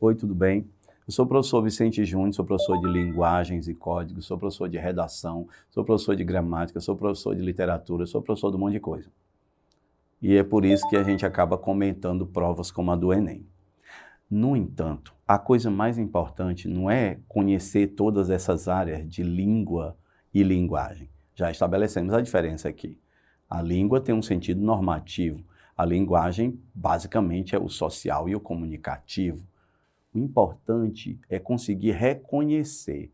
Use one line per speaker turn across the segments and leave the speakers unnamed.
Oi, tudo bem? Eu sou o professor Vicente Júnior, sou professor de linguagens e códigos, sou professor de redação, sou professor de gramática, sou professor de literatura, sou professor de um monte de coisa. E é por isso que a gente acaba comentando provas como a do Enem. No entanto, a coisa mais importante não é conhecer todas essas áreas de língua e linguagem. Já estabelecemos a diferença aqui. A língua tem um sentido normativo. A linguagem, basicamente, é o social e o comunicativo. O importante é conseguir reconhecer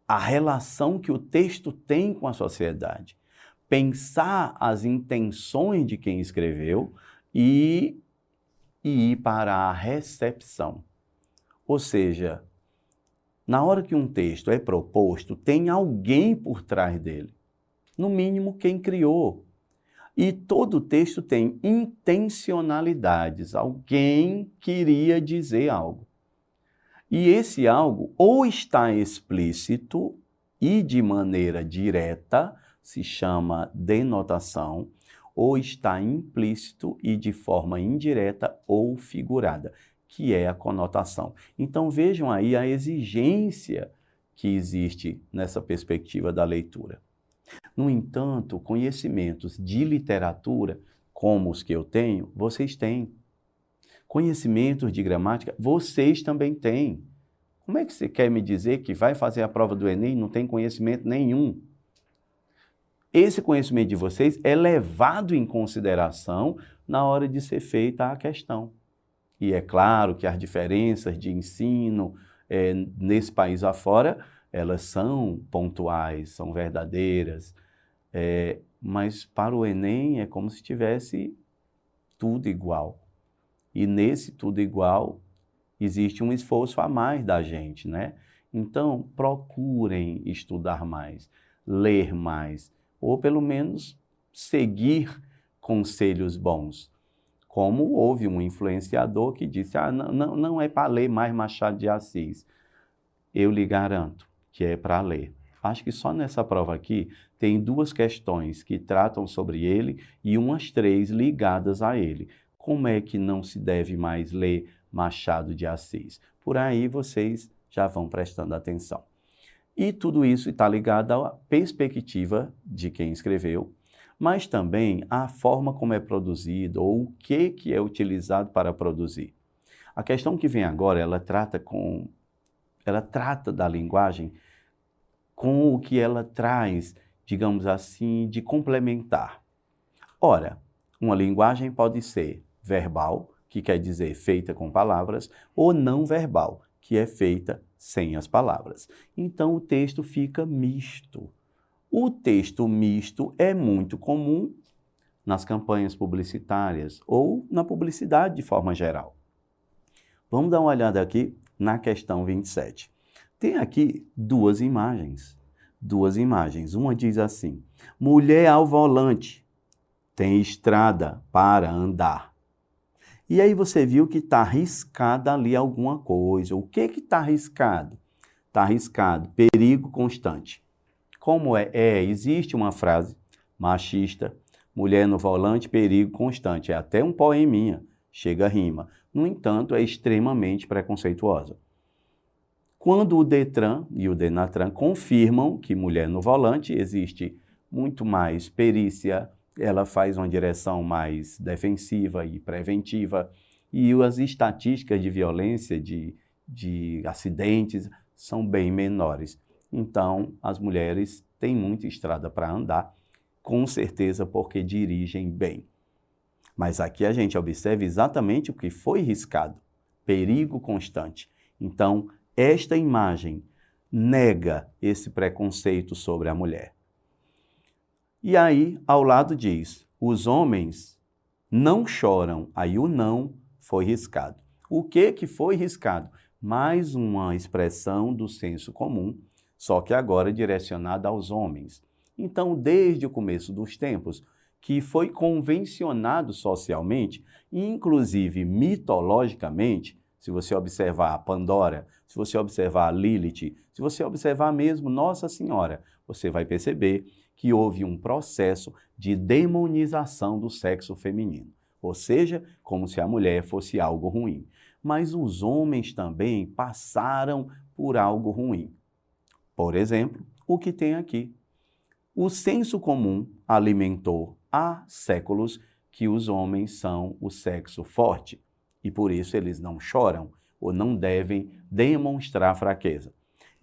a relação que o texto tem com a sociedade, pensar as intenções de quem escreveu e ir para a recepção. Ou seja, na hora que um texto é proposto, tem alguém por trás dele, no mínimo quem criou. E todo texto tem intencionalidades, alguém queria dizer algo. E esse algo ou está explícito e de maneira direta, se chama denotação, ou está implícito e de forma indireta ou figurada, que é a conotação. Então vejam aí a exigência que existe nessa perspectiva da leitura. No entanto, conhecimentos de literatura, como os que eu tenho, vocês têm. Conhecimentos de gramática, vocês também têm. Como é que você quer me dizer que vai fazer a prova do Enem e não tem conhecimento nenhum? Esse conhecimento de vocês é levado em consideração na hora de ser feita a questão. E é claro que as diferenças de ensino nesse país afora, elas são pontuais, são verdadeiras, mas para o Enem é como se tivesse tudo igual. E nesse tudo igual, existe um esforço a mais da gente, né? Então, procurem estudar mais, ler mais, ou pelo menos seguir conselhos bons. Como houve um influenciador que disse, não é para ler mais Machado de Assis. Eu lhe garanto que é para ler. Acho que só nessa prova aqui tem 2 questões que tratam sobre ele e umas 3 ligadas a ele. Como é que não se deve mais ler Machado de Assis? Por aí vocês já vão prestando atenção. E tudo isso está ligado à perspectiva de quem escreveu, mas também à forma como é produzido ou o que é utilizado para produzir. A questão que vem agora, ela trata da linguagem com o que ela traz, digamos assim, de complementar. Ora, uma linguagem pode ser verbal, que quer dizer feita com palavras, ou não verbal, que é feita sem as palavras. Então o texto fica misto. O texto misto é muito comum nas campanhas publicitárias ou na publicidade de forma geral. Vamos dar uma olhada aqui na questão 27. Tem aqui 2 imagens. 2 imagens. Uma diz assim: mulher ao volante, tem estrada para andar. E aí você viu que está riscada ali alguma coisa. O que está riscado? Está riscado perigo constante. Como existe uma frase machista, mulher no volante, perigo constante. É até um poeminha, chega a rima. No entanto, é extremamente preconceituosa. Quando o Detran e o Denatran confirmam que mulher no volante existe muito mais perícia, ela faz uma direção mais defensiva e preventiva, e as estatísticas de violência, de acidentes, são bem menores. Então, as mulheres têm muita estrada para andar, com certeza porque dirigem bem. Mas aqui a gente observa exatamente o que foi riscado, perigo constante. Então, esta imagem nega esse preconceito sobre a mulher. E aí, ao lado diz, os homens não choram. Aí o não foi riscado. O que foi riscado? Mais uma expressão do senso comum, só que agora direcionada aos homens. Então, desde o começo dos tempos, que foi convencionado socialmente, inclusive mitologicamente, se você observar a Pandora, se você observar a Lilith, se você observar mesmo Nossa Senhora, você vai perceber que houve um processo de demonização do sexo feminino, ou seja, como se a mulher fosse algo ruim. mas os homens também passaram por algo ruim. Por exemplo, o que tem aqui. O senso comum alimentou há séculos que os homens são o sexo forte e por isso eles não choram ou não devem demonstrar fraqueza.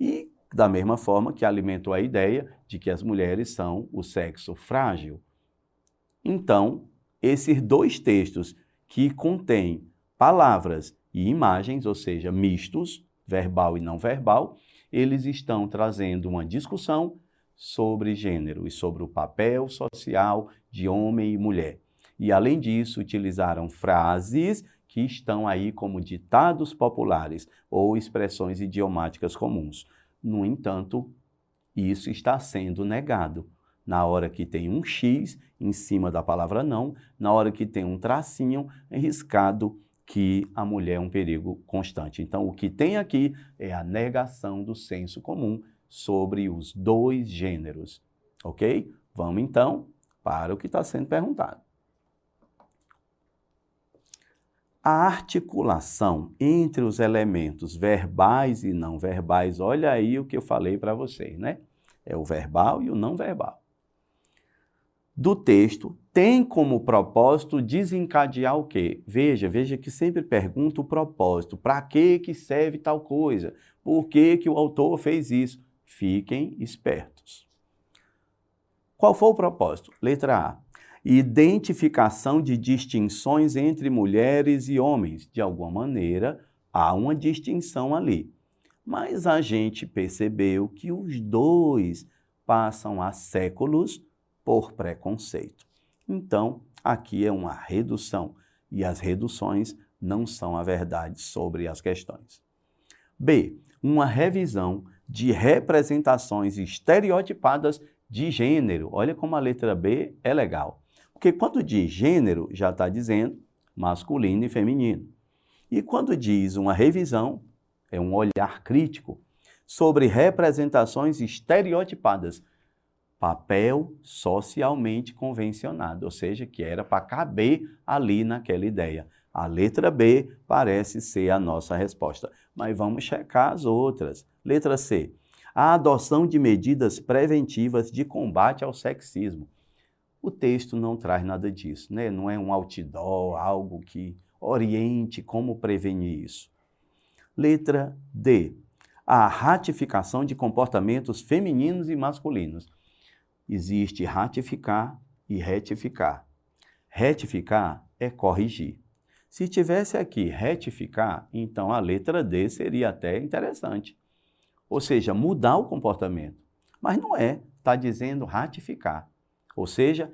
E da mesma forma que alimentou a ideia de que as mulheres são o sexo frágil. Então, esses dois textos que contêm palavras e imagens, ou seja, mistos, verbal e não verbal, eles estão trazendo uma discussão sobre gênero e sobre o papel social de homem e mulher. E, além disso, utilizaram frases que estão aí como ditados populares ou expressões idiomáticas comuns. No entanto, isso está sendo negado. Na hora que tem um X em cima da palavra não, na hora que tem um tracinho riscado que a mulher é um perigo constante. Então, o que tem aqui é a negação do senso comum sobre os dois gêneros, ok? Vamos, então, para o que está sendo perguntado. A articulação entre os elementos verbais e não verbais, olha aí o que eu falei para vocês, né? É o verbal e o não verbal. Do texto tem como propósito desencadear o quê? Veja que sempre pergunta o propósito. Para que serve tal coisa? Por que o autor fez isso? Fiquem espertos. Qual foi o propósito? Letra A. Identificação de distinções entre mulheres e homens. De alguma maneira, há uma distinção ali. Mas a gente percebeu que os dois passam há séculos por preconceito. Então, aqui é uma redução, e as reduções não são a verdade sobre as questões. B. Uma revisão de representações estereotipadas de gênero. Olha como a letra B é legal. Porque quando diz gênero, já está dizendo masculino e feminino. E quando diz uma revisão, é um olhar crítico sobre representações estereotipadas, papel socialmente convencionado, ou seja, que era para caber ali naquela ideia. A letra B parece ser a nossa resposta, mas vamos checar as outras. Letra C. A adoção de medidas preventivas de combate ao sexismo. O texto não traz nada disso, né? Não é um outdoor, algo que oriente como prevenir isso. Letra D. A ratificação de comportamentos femininos e masculinos. Existe ratificar e retificar. Retificar é corrigir. Se tivesse aqui retificar, então a letra D seria até interessante. Ou seja, mudar o comportamento. Mas não é, está dizendo ratificar. Ou seja,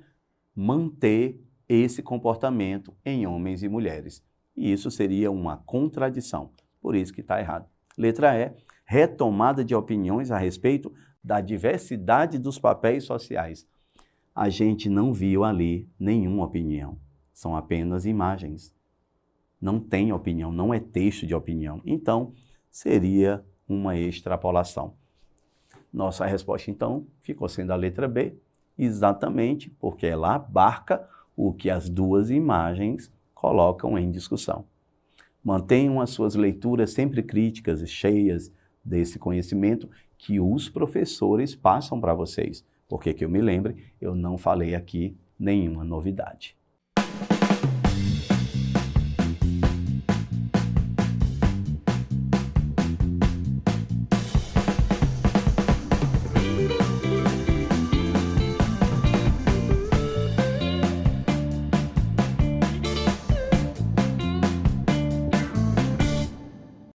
manter esse comportamento em homens e mulheres. E isso seria uma contradição. Por isso que está errado. Letra E, retomada de opiniões a respeito da diversidade dos papéis sociais. A gente não viu ali nenhuma opinião. São apenas imagens. Não tem opinião, não é texto de opinião. Então, seria uma extrapolação. Nossa resposta, então, ficou sendo a letra B, exatamente porque ela abarca o que as duas imagens colocam em discussão. Mantenham as suas leituras sempre críticas e cheias desse conhecimento que os professores passam para vocês. Porque que eu me lembre, eu não falei aqui nenhuma novidade.